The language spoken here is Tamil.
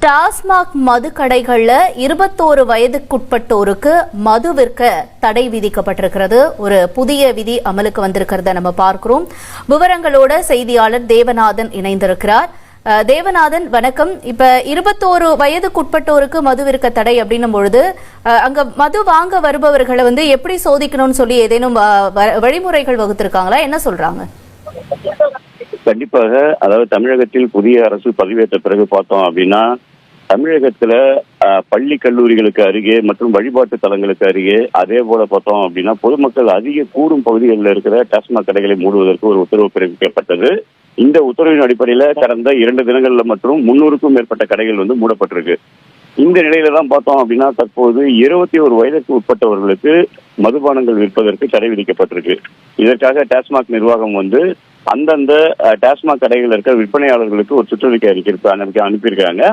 டாஸ்மாக் மது கடைகள்ல 21 வயதுக்குட்பட்டோருக்கு மது விற்க தடை விதிக்கப்பட்டிருக்கிறது. ஒரு புதிய விதி அமலுக்கு வந்திருக்கிறத நம்ம பார்க்கிறோம். விவரங்களோட செய்தியாளர் தேவநாதன் இணைந்திருக்கிறார். தேவநாதன், வணக்கம். இப்ப 21 வயதுக்குட்பட்டோருக்கு மது விற்க தடை அப்படின்னும் பொழுது அங்க மது வாங்க வருபவர்களை எப்படி சோதிக்கணும்னு சொல்லி ஏதேனும் வழிமுறைகள் வகுத்திருக்காங்களா? என்ன சொல்றாங்க? கண்டிப்பாக. அதாவது தமிழகத்தில் புதிய அரசு பதவியேற்ற பிறகு பார்த்தோம் அப்படின்னா, தமிழகத்துல பள்ளி கல்லூரிகளுக்கு அருகே மற்றும் வழிபாட்டு தலங்களுக்கு அருகே, அதே போல பார்த்தோம் அப்படின்னா பொதுமக்கள் அதிக கூடும் பகுதிகளில் இருக்கிற டாஸ்மாக் கடைகளை மூடுவதற்கு ஒரு உத்தரவு பிறப்பிக்கப்பட்டது. இந்த உத்தரவின் அடிப்படையில கடந்த 2 தினங்கள்ல மற்றும் 300க்கும் மேற்பட்ட கடைகள் மூடப்பட்டிருக்கு. இந்த நிலையில தான் பார்த்தோம் அப்படின்னா தற்போது 21 வயதுக்கு உட்பட்டவர்களுக்கு மதுபானங்கள் விற்பதற்கு தடை விதிக்கப்பட்டிருக்கு. இதற்காக டாஸ்மாக் நிர்வாகம் அந்தந்த டாஸ்மாக் கடைகள் இருக்கிற விற்பனையாளர்களுக்கு ஒரு சுற்றறிக்கை அனுப்பியிருக்காங்க.